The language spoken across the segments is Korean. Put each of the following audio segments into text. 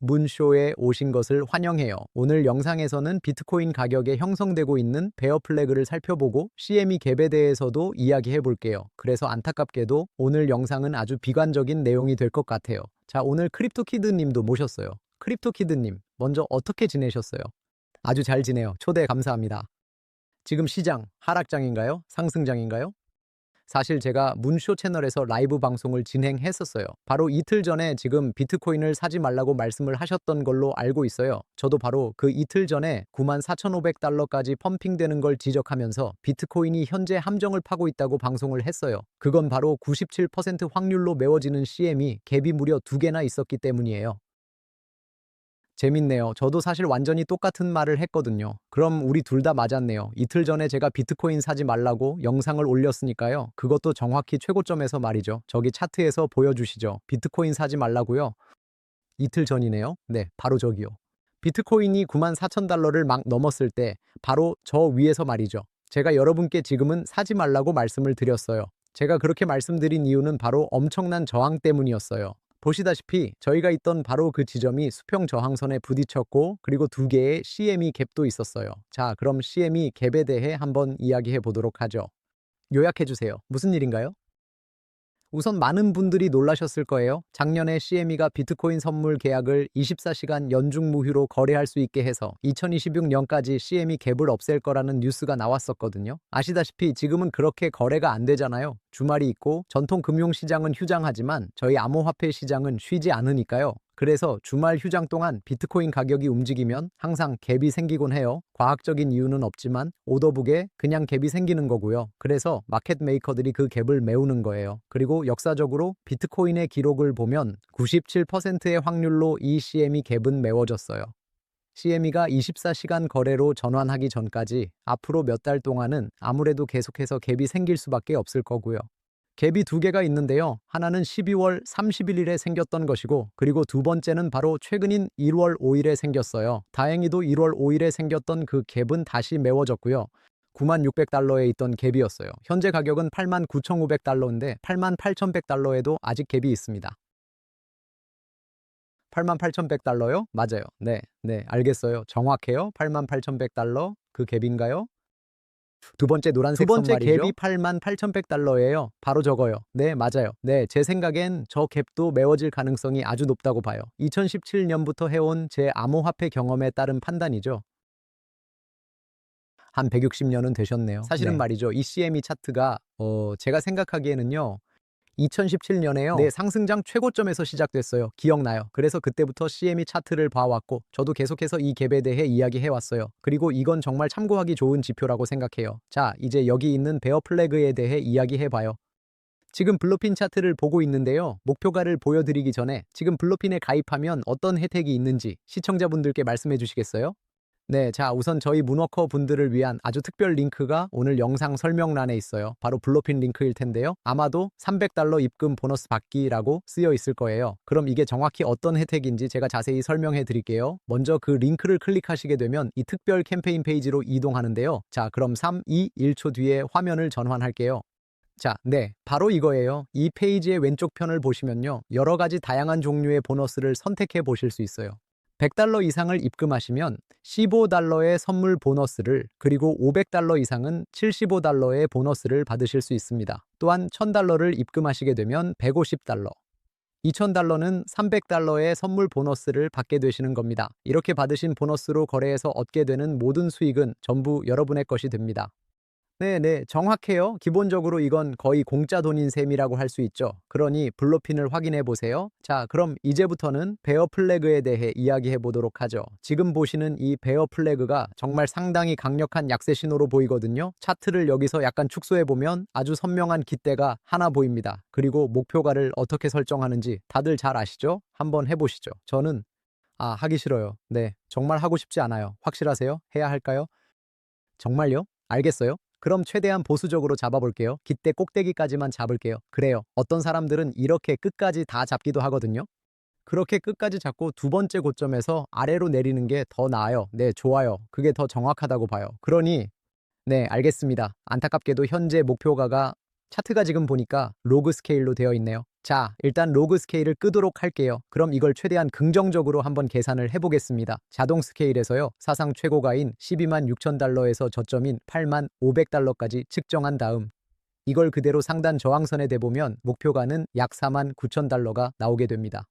문쇼에 오신 것을 환영해요. 오늘 영상에서는 비트코인 가격에 형성되고 있는 베어 플래그를 살펴보고 CME 갭에 대해서도 이야기해 볼게요. 그래서 안타깝게도 오늘 영상은 아주 비관적인 내용이 될 것 같아요. 자, 오늘 크립토키드 님도 모셨어요. 크립토키드 님, 먼저 어떻게 지내셨어요? 아주 잘 지내요. 초대 감사합니다. 지금 시장 하락장인가요? 상승장인가요? 사실 제가 문쇼 채널에서 라이브 방송을 진행했었어요. 바로 이틀 전에 지금 비트코인을 사지 말라고 말씀을 하셨던 걸로 알고 있어요. 저도 바로 그 이틀 전에 94,500달러까지 펌핑되는 걸 지적하면서 비트코인이 현재 함정을 파고 있다고 방송을 했어요. 그건 바로 97% 확률로 메워지는 CM이 갭이 무려 2개나 있었기 때문이에요. 재밌네요. 저도 사실 완전히 똑같은 말을 했거든요. 그럼 우리 둘 다 맞았네요. 이틀 전에 제가 비트코인 사지 말라고 영상을 올렸으니까요. 그것도 정확히 최고점에서 말이죠. 저기 차트에서 보여주시죠. 비트코인 사지 말라고요. 이틀 전이네요. 네, 바로 저기요. 비트코인이 94,000달러를 막 넘었을 때 바로 저 위에서 말이죠. 제가 여러분께 지금은 사지 말라고 말씀을 드렸어요. 제가 그렇게 말씀드린 이유는 바로 엄청난 저항 때문이었어요. 보시다시피 저희가 있던 바로 그 지점이 수평 저항선에 부딪혔고 그리고 2개의 CME 갭도 있었어요. 자, 그럼 CME 갭에 대해 한번 이야기해 보도록 하죠. 요약해 주세요. 무슨 일인가요? 우선 많은 분들이 놀라셨을 거예요. 작년에 CME가 비트코인 선물 계약을 24시간 연중 무휴로 거래할 수 있게 해서 2026년까지 CME 갭을 없앨 거라는 뉴스가 나왔었거든요. 아시다시피 지금은 그렇게 거래가 안 되잖아요. 주말이 있고 전통 금융시장은 휴장하지만 저희 암호화폐 시장은 쉬지 않으니까요. 그래서 주말 휴장 동안 비트코인 가격이 움직이면 항상 갭이 생기곤 해요. 과학적인 이유는 없지만 오더북에 그냥 갭이 생기는 거고요. 그래서 마켓 메이커들이 그 갭을 메우는 거예요. 그리고 역사적으로 비트코인의 기록을 보면 97%의 확률로 이 CME 갭은 메워졌어요. CME가 24시간 거래로 전환하기 전까지 앞으로 몇 달 동안은 아무래도 계속해서 갭이 생길 수밖에 없을 거고요. 갭이 2개가 있는데요. 하나는 12월 31일에 생겼던 것이고 그리고 두 번째는 바로 최근인 1월 5일에 생겼어요. 다행히도 1월 5일에 생겼던 그 갭은 다시 메워졌고요. 96,600달러에 있던 갭이었어요. 현재 가격은 89,500달러인데 88,100달러에도 아직 갭이 있습니다. 88,100달러요? 맞아요. 네, 알겠어요. 정확해요. 88,100달러 그 갭인가요? 두 번째 노란색 선 말이죠. 갭이 88,100달러예요. 바로 저거요. 네, 맞아요. 네, 제 생각엔 저 갭도 메워질 가능성이 아주 높다고 봐요. 2017년부터 해온 제 암호화폐 경험에 따른 판단이죠. 한 160년은 되셨네요. 사실은 말이죠. 이 CME 차트가 제가 생각하기에는요. 2017년에요. 네, 상승장 최고점에서 시작됐어요. 기억나요. 그래서 그때부터 CME 차트를 봐왔고 저도 계속해서 이 갭에 대해 이야기해왔어요. 그리고 이건 정말 참고하기 좋은 지표라고 생각해요. 자, 이제 여기 있는 베어 플래그에 대해 이야기해봐요. 지금 블루핀 차트를 보고 있는데요. 목표가를 보여드리기 전에 지금 블루핀에 가입하면 어떤 혜택이 있는지 시청자분들께 말씀해 주시겠어요? 네, 자, 우선 저희 문워커 분들을 위한 아주 특별 링크가 오늘 영상 설명란에 있어요. 바로 블루핀 링크일 텐데요. 아마도 300달러 입금 보너스 받기라고 쓰여 있을 거예요. 그럼 이게 정확히 어떤 혜택인지 제가 자세히 설명해 드릴게요. 먼저 그 링크를 클릭하시게 되면 이 특별 캠페인 페이지로 이동하는데요. 자, 그럼 3, 2, 1초 뒤에 화면을 전환할게요. 자, 네, 바로 이거예요. 이 페이지의 왼쪽 편을 보시면요. 여러 가지 다양한 종류의 보너스를 선택해 보실 수 있어요. 100달러 이상을 입금하시면 15달러의 선물 보너스를 그리고 500달러 이상은 75달러의 보너스를 받으실 수 있습니다. 또한 1000달러를 입금하시게 되면 150달러, 2000달러는 300달러의 선물 보너스를 받게 되시는 겁니다. 이렇게 받으신 보너스로 거래해서 얻게 되는 모든 수익은 전부 여러분의 것이 됩니다. 네, 정확해요. 기본적으로 이건 거의 공짜 돈인 셈이라고 할 수 있죠. 그러니 블루핀을 확인해 보세요. 자, 그럼 이제부터는 베어 플래그에 대해 이야기해 보도록 하죠. 지금 보시는 이 베어 플래그가 정말 상당히 강력한 약세 신호로 보이거든요. 차트를 여기서 약간 축소해 보면 아주 선명한 깃대가 하나 보입니다. 그리고 목표가를 어떻게 설정하는지 다들 잘 아시죠? 한번 해보시죠. 저는 하기 싫어요. 네, 정말 하고 싶지 않아요. 확실하세요? 해야 할까요? 정말요? 알겠어요. 그럼 최대한 보수적으로 잡아볼게요. 깃대 꼭대기까지만 잡을게요. 그래요. 어떤 사람들은 이렇게 끝까지 다 잡기도 하거든요. 그렇게 끝까지 잡고 두 번째 고점에서 아래로 내리는 게 더 나아요. 네, 좋아요. 그게 더 정확하다고 봐요. 그러니 네, 알겠습니다. 안타깝게도 현재 목표가가 차트가 지금 보니까 로그 스케일로 되어 있네요. 자, 일단 로그 스케일을 끄도록 할게요. 그럼 이걸 최대한 긍정적으로 한번 계산을 해보겠습니다. 자동 스케일에서요, 사상 최고가인 12만 6천 달러에서 저점인 8만 500달러까지 측정한 다음 이걸 그대로 상단 저항선에 대보면 목표가는 약 4만 9천 달러가 나오게 됩니다.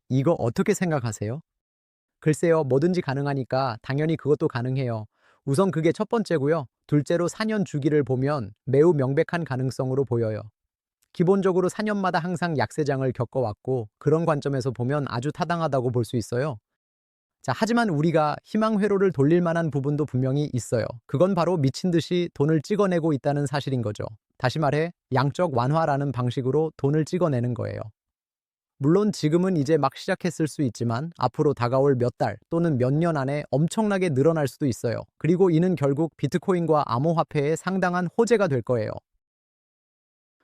이거 어떻게 생각하세요? 글쎄요, 뭐든지 가능하니까 당연히 그것도 가능해요. 우선 그게 첫 번째고요. 둘째로 4년 주기를 보면 매우 명백한 가능성으로 보여요. 기본적으로 4년마다 항상 약세장을 겪어왔고 그런 관점에서 보면 아주 타당하다고 볼 수 있어요. 자, 하지만 우리가 희망 회로를 돌릴 만한 부분도 분명히 있어요. 그건 바로 미친 듯이 돈을 찍어내고 있다는 사실인 거죠. 다시 말해 양적 완화라는 방식으로 돈을 찍어내는 거예요. 물론 지금은 이제 막 시작했을 수 있지만 앞으로 다가올 몇 달 또는 몇 년 안에 엄청나게 늘어날 수도 있어요. 그리고 이는 결국 비트코인과 암호화폐의 상당한 호재가 될 거예요.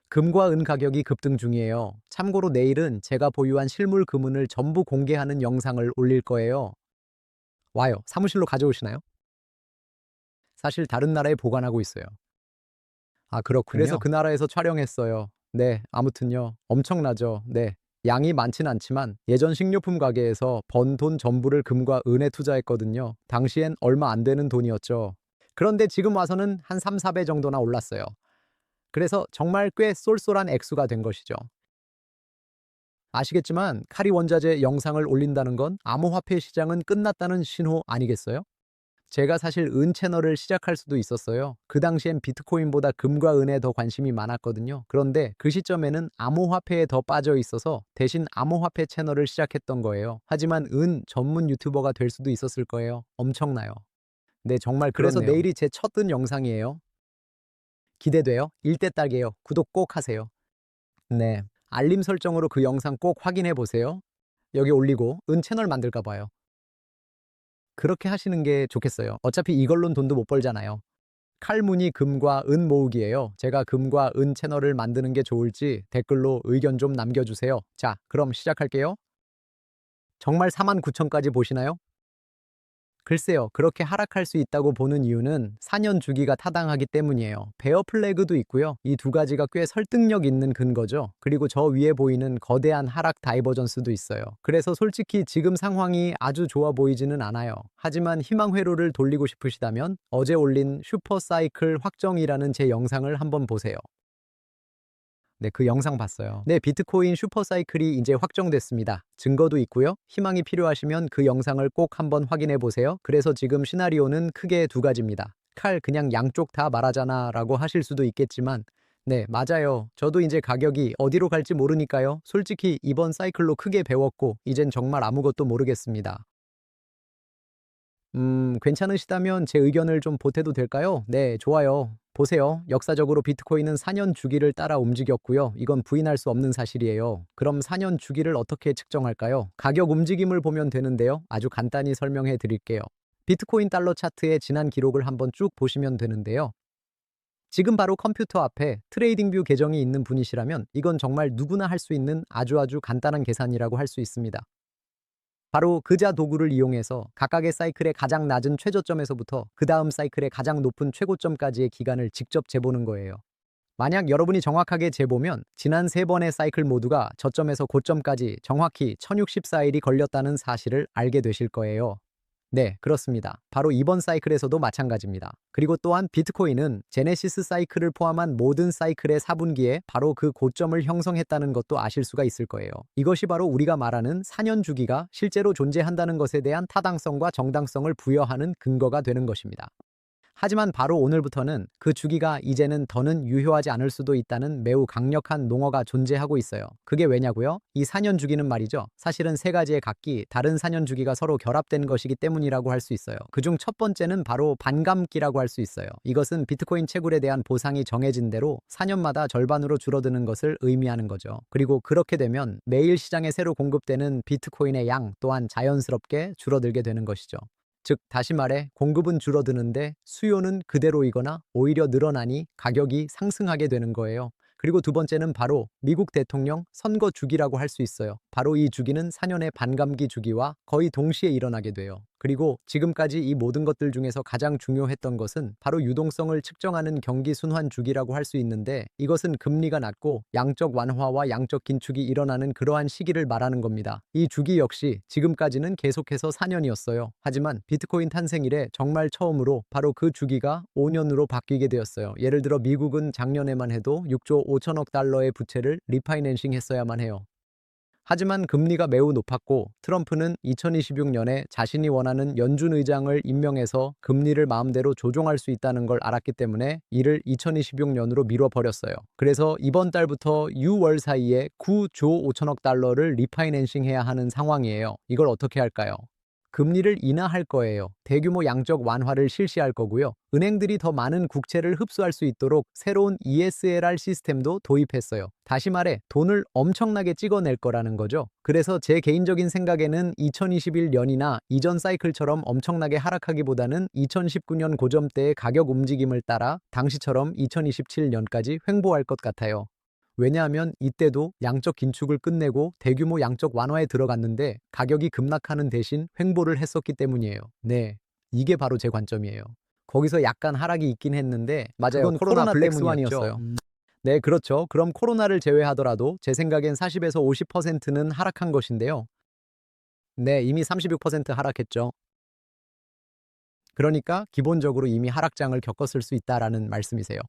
금과 은 가격이 급등 중이에요. 참고로 내일은 제가 보유한 실물 금은을 전부 공개하는 영상을 올릴 거예요. 와요. 사무실로 가져오시나요? 사실 다른 나라에 보관하고 있어요. 아, 그렇군요. 그래서 그 나라에서 촬영했어요. 네, 아무튼요. 엄청나죠. 네. 양이 많진 않지만 예전 식료품 가게에서 번 돈 전부를 금과 은에 투자했거든요. 당시엔 얼마 안 되는 돈이었죠. 그런데 지금 와서는 한 3, 4배 정도나 올랐어요. 그래서 정말 꽤 쏠쏠한 액수가 된 것이죠. 아시겠지만 카리 원자재 영상을 올린다는 건 암호화폐 시장은 끝났다는 신호 아니겠어요? 제가 사실 은 채널을 시작할 수도 있었어요. 그 당시엔 비트코인보다 금과 은에 더 관심이 많았거든요. 그런데 그 시점에는 암호화폐에 더 빠져 있어서 대신 암호화폐 채널을 시작했던 거예요. 하지만 은 전문 유튜버가 될 수도 있었을 거예요. 엄청나요. 네, 정말 그래서 그렇네요. 내일이 제 첫 은 영상이에요. 기대돼요? 일대 딸게요. 구독 꼭 하세요. 네. 알림 설정으로 그 영상 꼭 확인해 보세요. 여기 올리고 은 채널 만들까 봐요. 그렇게 하시는 게 좋겠어요. 어차피 이걸로는 돈도 못 벌잖아요. 칼무늬 금과 은 모으기예요. 제가 금과 은 채널을 만드는 게 좋을지 댓글로 의견 좀 남겨주세요. 자, 그럼 시작할게요. 정말 49,000까지 보시나요? 글쎄요, 그렇게 하락할 수 있다고 보는 이유는 4년 주기가 타당하기 때문이에요. 베어 플래그도 있고요. 이 두 가지가 꽤 설득력 있는 근거죠. 그리고 저 위에 보이는 거대한 하락 다이버전스도 있어요. 그래서 솔직히 지금 상황이 아주 좋아 보이지는 않아요. 하지만 희망 회로를 돌리고 싶으시다면 어제 올린 슈퍼사이클 확정이라는 제 영상을 한번 보세요. 네, 그 영상 봤어요. 네, 비트코인 슈퍼사이클이 이제 확정됐습니다. 증거도 있고요. 희망이 필요하시면 그 영상을 꼭 한번 확인해 보세요. 그래서 지금 시나리오는 크게 두 가지입니다. 칼 그냥 양쪽 다 말하잖아 라고 하실 수도 있겠지만 네, 맞아요. 저도 이제 가격이 어디로 갈지 모르니까요. 솔직히 이번 사이클로 크게 배웠고 이젠 정말 아무것도 모르겠습니다. 괜찮으시다면 제 의견을 좀 보태도 될까요? 네, 좋아요. 보세요. 역사적으로 비트코인은 4년 주기를 따라 움직였고요. 이건 부인할 수 없는 사실이에요. 그럼 4년 주기를 어떻게 측정할까요? 가격 움직임을 보면 되는데요. 아주 간단히 설명해 드릴게요. 비트코인 달러 차트의 지난 기록을 한번 쭉 보시면 되는데요. 지금 바로 컴퓨터 앞에 트레이딩뷰 계정이 있는 분이시라면 이건 정말 누구나 할 수 있는 아주 간단한 계산이라고 할 수 있습니다. 바로 그자 도구를 이용해서 각각의 사이클의 가장 낮은 최저점에서부터 그 다음 사이클의 가장 높은 최고점까지의 기간을 직접 재보는 거예요. 만약 여러분이 정확하게 재보면 지난 3번의 사이클 모두가 저점에서 고점까지 정확히 1064일이 걸렸다는 사실을 알게 되실 거예요. 네, 그렇습니다. 바로 이번 사이클에서도 마찬가지입니다. 그리고 또한 비트코인은 제네시스 사이클을 포함한 모든 사이클의 4분기에 바로 그 고점을 형성했다는 것도 아실 수가 있을 거예요. 이것이 바로 우리가 말하는 4년 주기가 실제로 존재한다는 것에 대한 타당성과 정당성을 부여하는 근거가 되는 것입니다. 하지만 바로 오늘부터는 그 주기가 이제는 더는 유효하지 않을 수도 있다는 매우 강력한 농어가 존재하고 있어요. 그게 왜냐고요? 이 4년 주기는 말이죠. 사실은 세 가지의 각기 다른 4년 주기가 서로 결합된 것이기 때문이라고 할 수 있어요. 그중 첫 번째는 바로 반감기라고 할 수 있어요. 이것은 비트코인 채굴에 대한 보상이 정해진 대로 4년마다 절반으로 줄어드는 것을 의미하는 거죠. 그리고 그렇게 되면 매일 시장에 새로 공급되는 비트코인의 양 또한 자연스럽게 줄어들게 되는 것이죠. 즉 다시 말해 공급은 줄어드는데 수요는 그대로이거나 오히려 늘어나니 가격이 상승하게 되는 거예요. 그리고 두 번째는 바로 미국 대통령 선거 주기라고 할 수 있어요. 바로 이 주기는 4년의 반감기 주기와 거의 동시에 일어나게 돼요. 그리고 지금까지 이 모든 것들 중에서 가장 중요했던 것은 바로 유동성을 측정하는 경기 순환 주기라고 할 수 있는데, 이것은 금리가 낮고 양적 완화와 양적 긴축이 일어나는 그러한 시기를 말하는 겁니다. 이 주기 역시 지금까지는 계속해서 4년이었어요. 하지만 비트코인 탄생 이래 정말 처음으로 바로 그 주기가 5년으로 바뀌게 되었어요. 예를 들어 미국은 작년에만 해도 6조 5천억 달러의 부채를 리파이낸싱 했어야만 해요. 하지만 금리가 매우 높았고 트럼프는 2026년에 자신이 원하는 연준 의장을 임명해서 금리를 마음대로 조종할 수 있다는 걸 알았기 때문에 이를 2026년으로 미뤄버렸어요. 그래서 이번 달부터 6월 사이에 9조 5천억 달러를 리파이낸싱 해야 하는 상황이에요. 이걸 어떻게 할까요? 금리를 인하할 거예요. 대규모 양적 완화를 실시할 거고요. 은행들이 더 많은 국채를 흡수할 수 있도록 새로운 ESLR 시스템도 도입했어요. 다시 말해 돈을 엄청나게 찍어낼 거라는 거죠. 그래서 제 개인적인 생각에는 2021년이나 이전 사이클처럼 엄청나게 하락하기보다는 2019년 고점대의 가격 움직임을 따라 당시처럼 2027년까지 횡보할 것 같아요. 왜냐하면 이때도 양적 긴축을 끝내고 대규모 양적 완화에 들어갔는데 가격이 급락하는 대신 횡보를 했었기 때문이에요. 네, 이게 바로 제 관점이에요. 거기서 약간 하락이 있긴 했는데 맞아요. 그건 코로나 블랙 때문이었죠. 스완이었어요. 네, 그렇죠. 그럼 코로나를 제외하더라도 제 생각엔 40에서 50%는 하락한 것인데요. 네, 이미 36% 하락했죠. 그러니까 기본적으로 이미 하락장을 겪었을 수 있다라는 말씀이세요.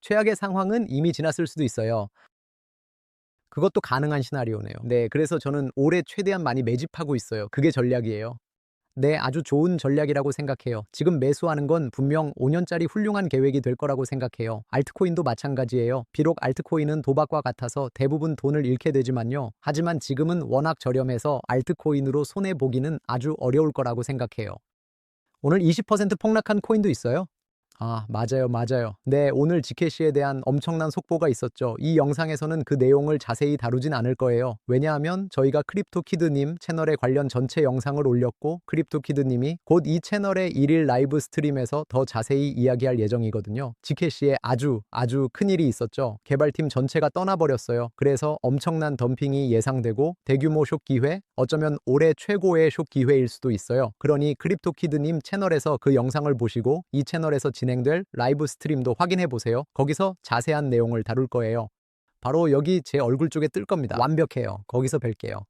최악의 상황은 이미 지났을 수도 있어요. 그것도 가능한 시나리오네요. 네, 그래서 저는 올해 최대한 많이 매집하고 있어요. 그게 전략이에요. 네, 아주 좋은 전략이라고 생각해요. 지금 매수하는 건 분명 5년짜리 훌륭한 계획이 될 거라고 생각해요. 알트코인도 마찬가지예요. 비록 알트코인은 도박과 같아서 대부분 돈을 잃게 되지만요. 하지만 지금은 워낙 저렴해서 알트코인으로 손해보기는 아주 어려울 거라고 생각해요. 오늘 20% 폭락한 코인도 있어요. 아, 맞아요. 네, 오늘 지켓시에 대한 엄청난 속보가 있었죠. 이 영상에서는 그 내용을 자세히 다루진 않을 거예요. 왜냐하면 저희가 크립토키드님 채널에 관련 전체 영상을 올렸고 크립토키드님이 곧 이 채널의 1일 라이브 스트림에서 더 자세히 이야기할 예정이거든요. 지켓시에 아주 큰일이 있었죠. 개발팀 전체가 떠나버렸어요. 그래서 엄청난 덤핑이 예상되고 대규모 숏 기회, 어쩌면 올해 최고의 숏 기회일 수도 있어요. 그러니 크립토키드님 채널에서 그 영상을 보시고 이 채널에서 진행될 라이브 스트림도 확인해 보세요. 거기서 자세한 내용을 다룰 거예요. 바로 여기 제 얼굴 쪽에 뜰 겁니다. 완벽해요. 거기서 뵐게요.